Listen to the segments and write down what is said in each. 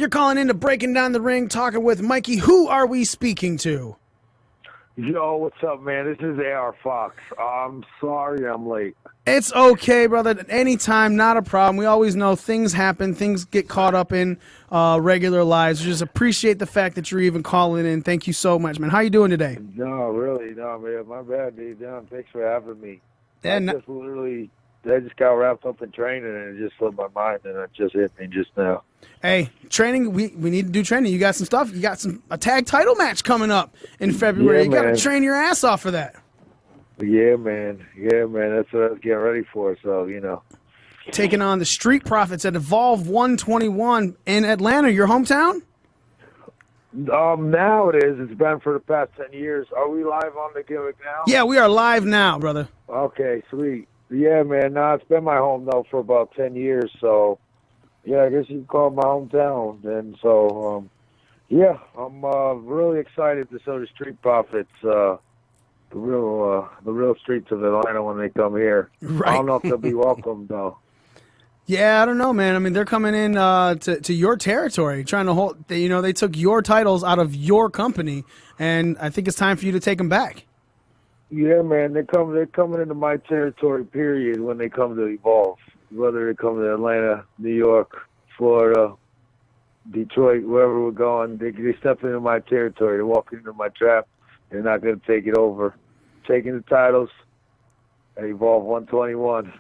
You're calling into Breaking Down the Ring, talking with Mikey. Who are we speaking to? Yo, what's up, man? This is AR Fox. I'm sorry I'm late. It's okay, brother. Anytime, not a problem. We always know things happen. Things get caught up in regular lives. We just appreciate the fact that you're even calling in. Thank you so much, man. How you doing today? No, really, no, man. My bad, dude. Thanks for having me. Yeah, I just got wrapped up in training, and it just slipped my mind, and it just hit me just now. Hey, training, we need to do training. You got some stuff. You got a tag title match coming up in February. Yeah, you got to man. train your ass off for that. Yeah, man. That's what I was getting ready for, so, Taking on the Street Profits at Evolve 121 in Atlanta, your hometown? Now it is. It's been for the past 10 years. Are we live on the gimmick now? Yeah, we are live now, brother. Okay, sweet. Yeah, man. No, it's been my home, though, for about 10 years, so... Yeah, I guess you can call it my hometown. And so, I'm really excited to show the Street Profits the real streets of Atlanta when they come here. Right. I don't know if they'll be welcome, though. Yeah, I don't know, man. I mean, they're coming in to your territory, trying to hold. They took your titles out of your company, and I think it's time for you to take them back. Yeah, man. They're coming into my territory, period, when they come to Evolve. Whether they come to Atlanta, New York, Florida, Detroit, wherever we're going, they step into my territory. They're walking into my trap. They're not going to take it over. Taking the titles at Evolve 121.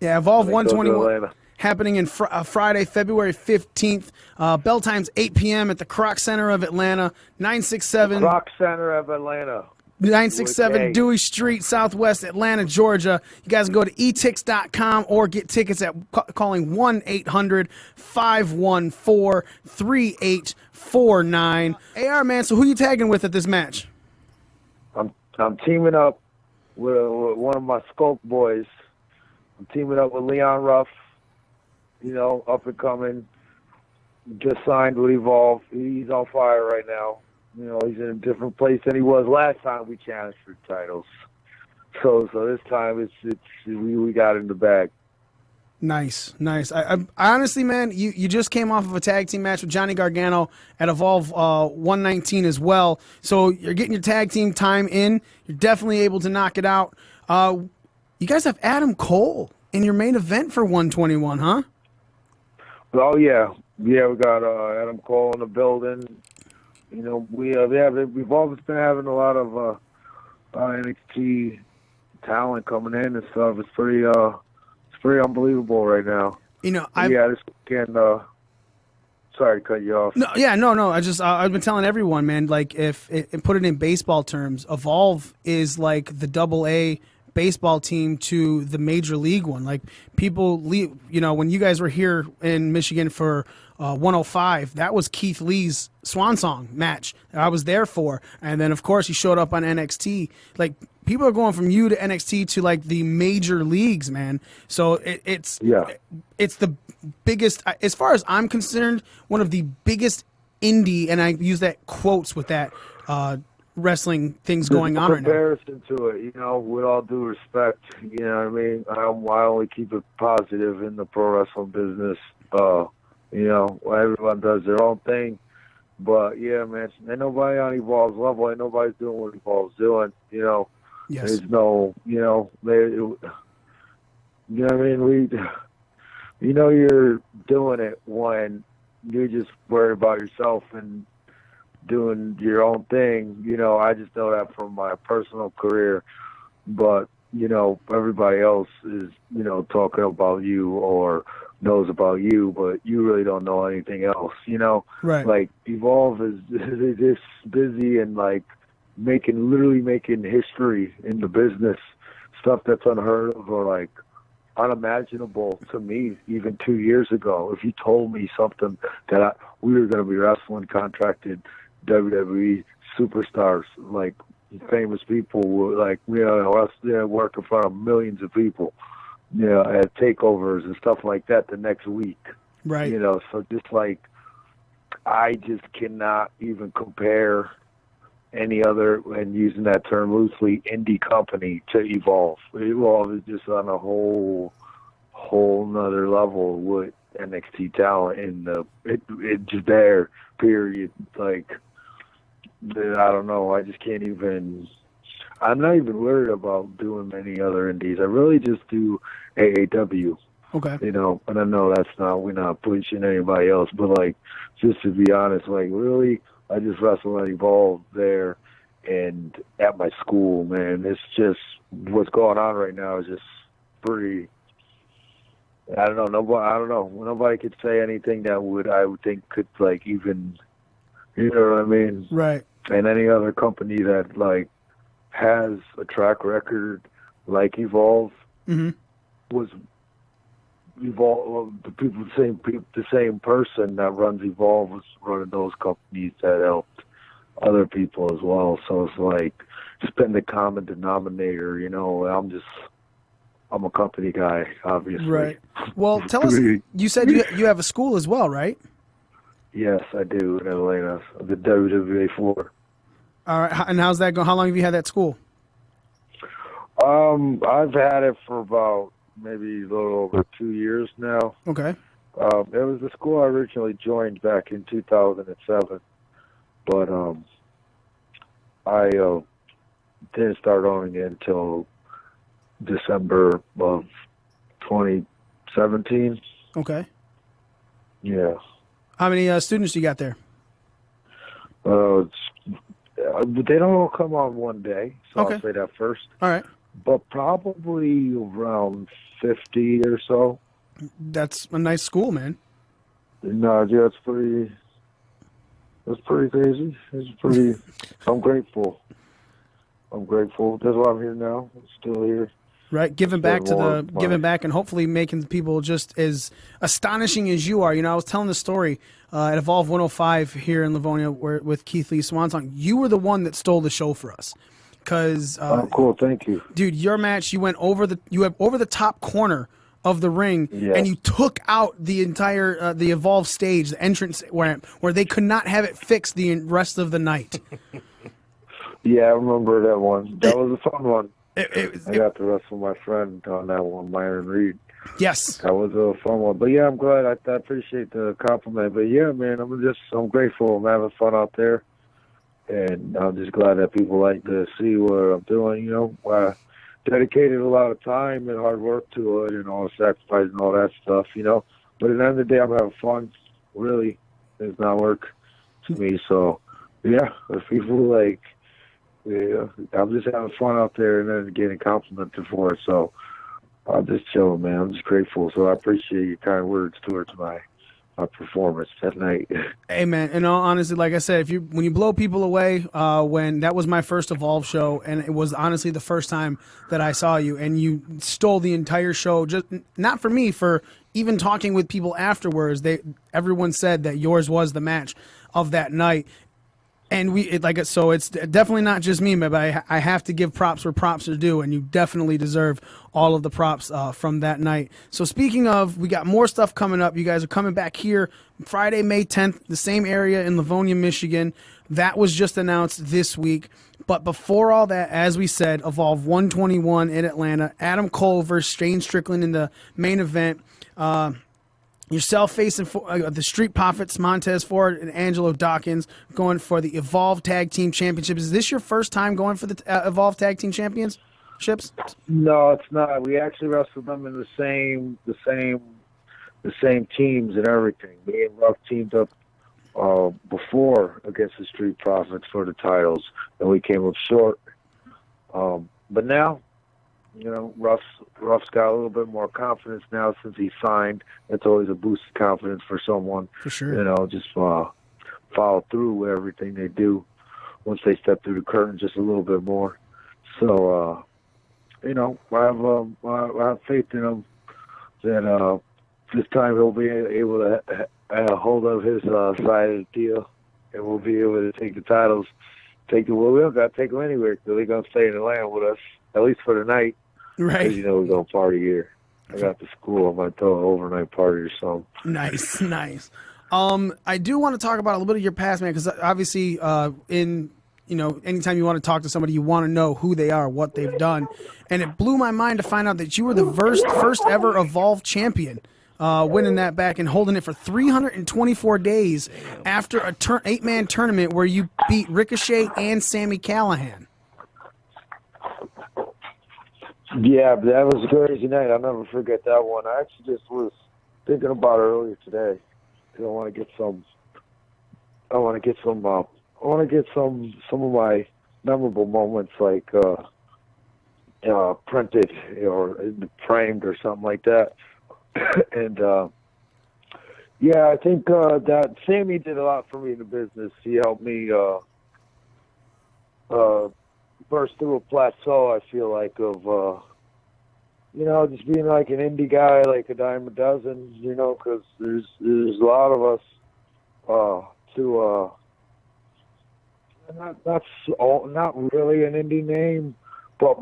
Yeah, Evolve 121 happening in Friday, February 15th. Bell time's 8 p.m. at the Kroc Center of Atlanta, 967. Kroc Center of Atlanta. 967 Dewey Street, Southwest Atlanta, Georgia. You guys can go to etix.com or get tickets at calling 1-800-514-3849. AR, man, so who you tagging with at this match? I'm teaming up with one of my Scope boys. I'm teaming up with Leon Ruff, up and coming. Just signed with Evolve. He's on fire right now. He's in a different place than he was last time we challenged for titles. So this time we got in the bag. Nice. I honestly, man, you just came off of a tag team match with Johnny Gargano at Evolve 119 as well. So you're getting your tag team time in. You're definitely able to knock it out. You guys have Adam Cole in your main event for 121, huh? Oh yeah, we got Adam Cole in the building. We've always been having a lot of NXT talent coming in and stuff. It's pretty unbelievable right now. This weekend. Sorry to cut you off. No. I've been telling everyone, man. Like, if put it in baseball terms, Evolve is like the AA baseball team to the major league one. Like, people leave. When you guys were here in Michigan for 105, that was Keith Lee's swan song match that I was there for, and then of course he showed up on NXT. Like, people are going from you to NXT to like the major leagues, man. So it's the biggest, as far as I'm concerned, one of the biggest indie, and I use that quotes with that wrestling things going on right now. Comparison to it, with all due respect, you know what I mean? I only keep it positive in the pro wrestling business. Everyone does their own thing. But, yeah, man, ain't nobody on Evolve's level. Ain't nobody doing what Evolve's doing, Yes. There's no, you know what I mean? You're doing it when you're just worried about yourself and doing your own thing. I just know that from my personal career. But, everybody else is, talking about you or knows about you, but you really don't know anything else, Right. Like, Evolve is this busy and, like, literally making history in the business, stuff that's unheard of or, like, unimaginable to me even 2 years ago. If you told me something that we were going to be wrestling contracted WWE superstars, like, famous people, like, us work in front of millions of people, at takeovers and stuff like that the next week. Right. So just like, I just cannot even compare any other, and using that term loosely, indie company to Evolve. Evolve is just on a whole nother level with NXT talent it's just there. Period. Like, I don't know. I just can't even. I'm not even worried about doing many other indies. I really just do AAW. Okay. You know, and I know we're not pushing anybody else, but like, just to be honest, like, really, I just wrestle and Evolve there and at my school, man. It's just, what's going on right now is just pretty, I don't know. I don't know. Nobody could say anything that I would think could, like, even, you know what I mean? Right. And any other company that, like, has a track record like Evolve was Evolve. The same person that runs Evolve was running those companies that helped other people as well. So it's like, spend the common denominator. You know, I'm a company guy, obviously. Right. Well, tell us. You said you have a school as well, right? Yes, I do in Atlanta. The WWA 4. All right. And how's that going? How long have you had that school? I've had it for about maybe a little over 2 years now. Okay. It was the school I originally joined back in 2007, but I didn't start owning it until December of 2017. Okay. Yeah. How many students you got there? They don't all come on one day, so Okay. I'll say that first. All right. But probably around 50 or so. That's a nice school, man. No, yeah, it's pretty crazy. It's pretty, I'm grateful. That's why I'm here now. I'm still here. Right, giving back and hopefully making people just as astonishing as you are. You know, I was telling the story at Evolve 105 here in Livonia with Keith Lee Swansong. You were the one that stole the show for us. Because cool, thank you, dude. Your match, you went over the top corner of the ring, yes. And you took out the entire the Evolve stage, the entrance where they could not have it fixed the rest of the night. Yeah, I remember that one. That was a fun one. I got to wrestle my friend on that one, Myron Reed. Yes, that was a fun one. But yeah, I'm glad. I appreciate the compliment. But yeah, man, I'm grateful. I'm having fun out there. And I'm just glad that people like to see what I'm doing. You know, I dedicated a lot of time and hard work to it, and all the sacrifice and all that stuff. You know, but at the end of the day, I'm having fun. Really, it's not work to me. So, yeah, if people like, yeah, I'm just having fun out there, and then getting complimented for it. So, I'm just chilling, man. I'm just grateful. So I appreciate your kind words towards my performance that night. Hey man, in all honesty, like I said, when you blow people away, when that was my first Evolve show, and it was honestly the first time that I saw you, and you stole the entire show. Just not for me, for even talking with people afterwards. Everyone said that yours was the match of that night. And so it's definitely not just me, but I have to give props where props are due, and you definitely deserve all of the props from that night. So speaking of, we got more stuff coming up. You guys are coming back here Friday, May 10th, the same area in Livonia, Michigan. That was just announced this week. But before all that, as we said, Evolve 121 in Atlanta. Adam Cole versus Shane Strickland in the main event. Yourself facing the Street Profits, Montez Ford and Angelo Dawkins, going for the Evolve Tag Team Championships. Is this your first time going for the Evolve Tag Team Championships? No, it's not. We actually wrestled them in the same teams and everything. Me and Ruff teamed up before against the Street Profits for the titles, and we came up short. But now, you know, Ruff's got a little bit more confidence now since he signed. It's always a boost of confidence for someone. For sure. You know, just follow through with everything they do once they step through the curtain just a little bit more. So, you know, I have faith in him that this time he'll be able to hold up his side of the deal, and we'll be able to take the titles. We don't got to take them anywhere because they're going to stay in Atlanta with us, at least for the night. Right. Because, you know, we're going to party here. I got the school. I might throw an overnight party or something. Nice, nice. I do want to talk about a little bit of your past, man, because obviously anytime you want to talk to somebody, you want to know who they are, what they've done. And it blew my mind to find out that you were the first ever Evolve champion. winning that back and holding it for 324 days after a 8-man tournament where you beat Ricochet and Sami Callihan. Yeah, that was a crazy night. I'll never forget that one. I actually just was thinking about it earlier today. I want to get some of my memorable moments, like printed or framed or something like that. And yeah, I think that Sammy did a lot for me in the business. He helped me burst through a plateau, I feel like, of just being like an indie guy, like a dime a dozen, because there's a lot of us not really an indie name, but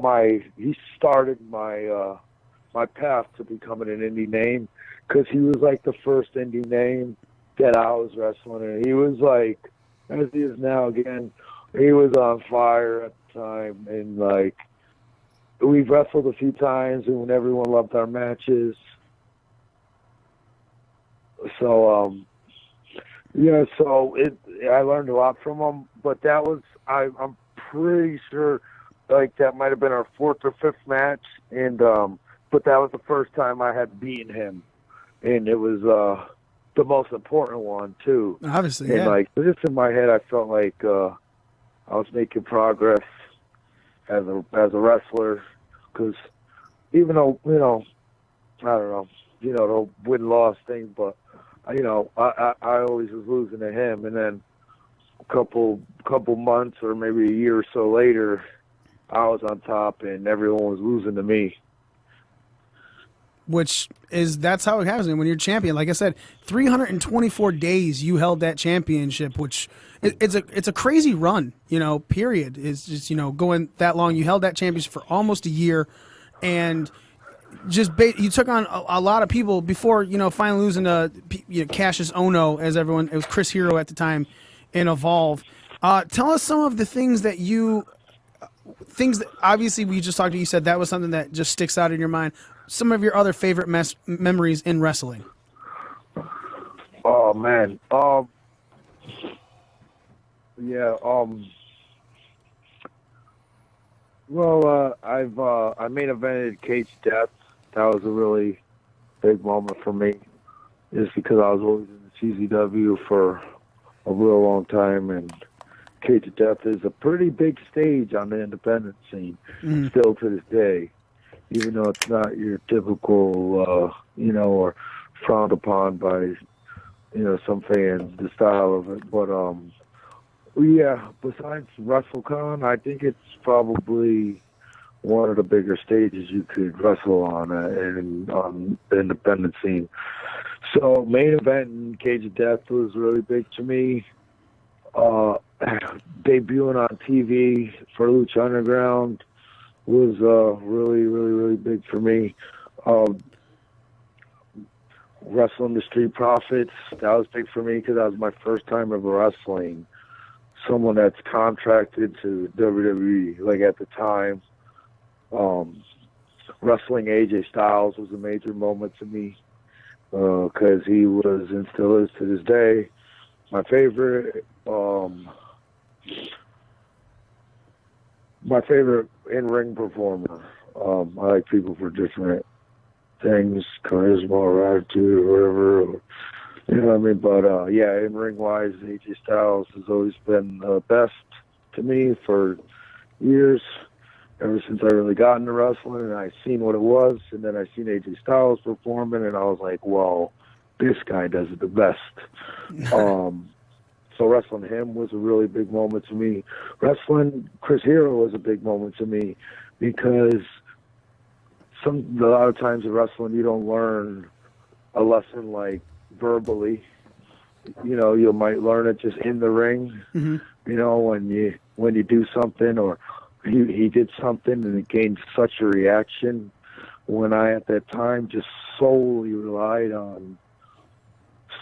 he started my path to becoming an indie name, because he was like the first indie name that I was wrestling, and he was like, as he is now again, he was on fire at the time, and like we've wrestled a few times, and everyone loved our matches. So I learned a lot from him, but that was I'm pretty sure like that might have been our 4th or 5th match, and but that was the first time I had beaten him, and it was the most important one too. Obviously, and yeah. like just in my head, I felt like I was making progress as a wrestler, because even though I don't know, the win-loss thing, but I always was losing to him, and then a couple months or maybe a year or so later, I was on top, and everyone was losing to me. That's how it happens when you're champion. Like I said, 324 days you held that championship, which it's a crazy run. Period. It's just going that long. You held that championship for almost a year, and you took on a lot of people before finally losing to Cassius Ohno, as everyone. It was Chris Hero at the time in Evolve. Tell us some of the things that obviously we just talked to. You said that was something that just sticks out in your mind. Some of your other favorite memories in wrestling. Oh man, yeah, well, I main evented Cage Death. That was a really big moment for me, just because I was always in the CZW for a real long time, and Cage of Death is a pretty big stage on the independent scene, still to this day, even though it's not your typical, or frowned upon by, some fans, the style of it. But, yeah, besides WrestleCon, I think it's probably one of the bigger stages you could wrestle on on the independent scene. So main event in Cage of Death was really big to me. Debuting on TV for Lucha Underground was really, really, really big for me. Wrestling the Street Profits, that was big for me because that was my first time ever wrestling someone that's contracted to WWE. Like at the time, wrestling AJ Styles was a major moment to me because he was and still is to this day my favorite in-ring performer. I like people for different things, charisma or attitude or whatever, you know what I mean? But yeah, in-ring wise, AJ Styles has always been the best to me for years, ever since I really got into wrestling and I seen what it was, and then I seen AJ Styles performing, and I was like, well, this guy does it the best. So wrestling him was a really big moment to me. Wrestling Chris Hero was a big moment to me because a lot of times in wrestling you don't learn a lesson like verbally. You might learn it just in the ring. Mm-hmm. When you do something or he did something and it gained such a reaction. When I at that time just solely relied on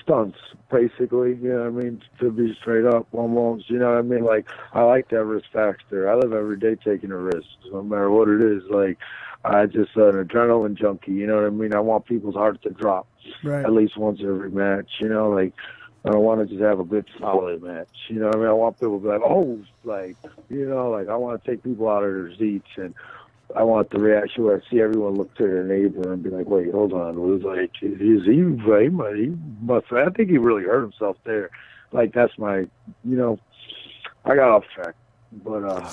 stunts, basically, you know what I mean, to be straight up almost, you know what I mean? Like, I like that risk factor. I live every day taking a risk, no matter what it is. Like, I just an adrenaline junkie, you know what I mean? I want people's hearts to drop at least once every match, you know, like, I don't want to just have a good, solid match, you know what I mean? I want people to be like, oh, like, you know, like, I want to take people out of their seats, and I want the reaction where I see everyone look to their neighbor and be like, wait, hold on. It was like, he must, I think he really hurt himself there. Like, that's my, you know, I got off track. But but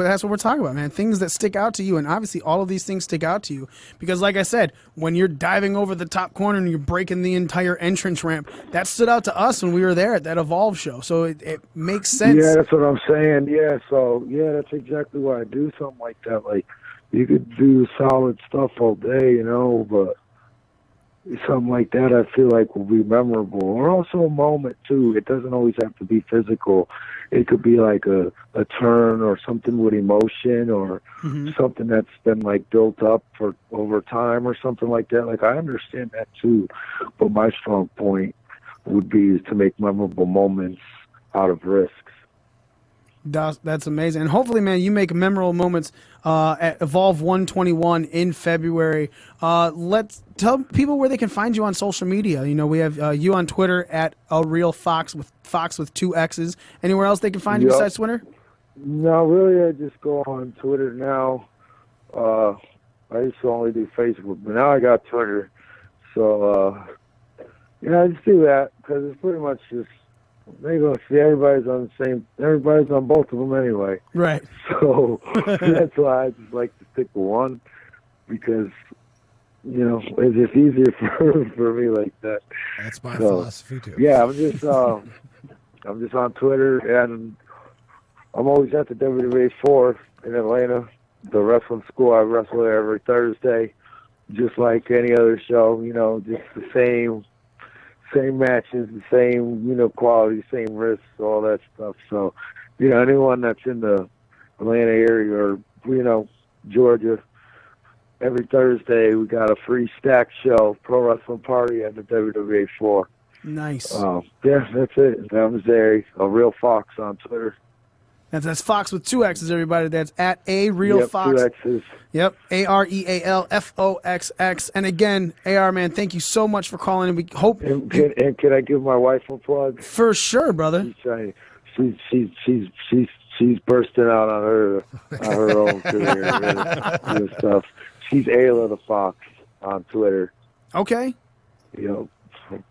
that's what we're talking about, man. Things that stick out to you, and obviously all of these things stick out to you because, like I said, when you're diving over the top corner and you're breaking the entire entrance ramp, that stood out to us when we were there at that Evolve show. So it makes sense. Yeah, that's what I'm saying. Yeah, so yeah, that's exactly why I do something like that. Like, you could do solid stuff all day, you know, but something like that I feel like will be memorable. Or also a moment, too. It doesn't always have to be physical. It could be like a turn or something with emotion or something that's been, like, built up for over time or something like that. Like, I understand that, too. But my strong point would be to make memorable moments out of risks. That's amazing. And hopefully, man, you make memorable moments at Evolve 121 in February. Let's tell people where they can find you on social media. You know, we have you on Twitter at A Real Fox with 2 X's. Anywhere else they can find you besides Twitter? No, really, I just go on Twitter now. I used to only do Facebook, but now I got Twitter. So, yeah, I just do that because it's pretty much just, they go see everybody's on both of them anyway. Right. So that's why I just like to stick with one because, you know, it's just easier for me like that. That's my philosophy too. Yeah, I'm just on Twitter, and I'm always at the WWN 4 in Atlanta, the wrestling school. I wrestle there every Thursday, just like any other show. You know, just the same matches, the same, you know, quality, same risks, all that stuff. So, you know, anyone that's in the Atlanta area or, you know, Georgia, every Thursday we got a free stack show, pro wrestling party at the WWN 4. Nice. Yeah, that's it. That was there. A Real Fox on Twitter. That's Fox with 2 X's, everybody. That's at A Real Fox. 2 X's. Yep, AREALFOXX. And again, AR, man, thank you so much for calling. And we hope. And can I give my wife a plug? For sure, brother. She's bursting out on her own career and stuff. She's Ayla the Fox on Twitter. Okay. You know,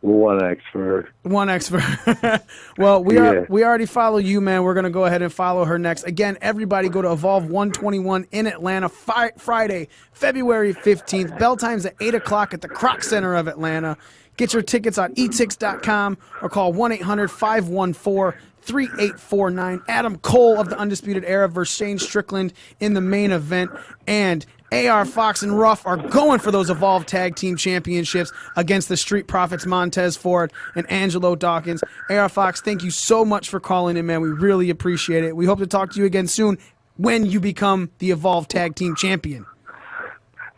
1X for her. 1X for her. Well, we already follow you, man. We're going to go ahead and follow her next. Again, everybody go to Evolve 121 in Atlanta, Friday, February 15th. Bell time's at 8 o'clock at the Kroc Center of Atlanta. Get your tickets on etix.com or call 1-800-514-3849. Adam Cole of the Undisputed Era versus Shane Strickland in the main event. And AR Fox and Ruff are going for those Evolve Tag Team Championships against the Street Profits Montez Ford and Angelo Dawkins. AR Fox, thank you so much for calling in, man. We really appreciate it. We hope to talk to you again soon when you become the Evolve Tag Team Champion.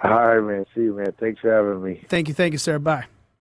All right, man. See you, man. Thanks for having me. Thank you, sir. Bye.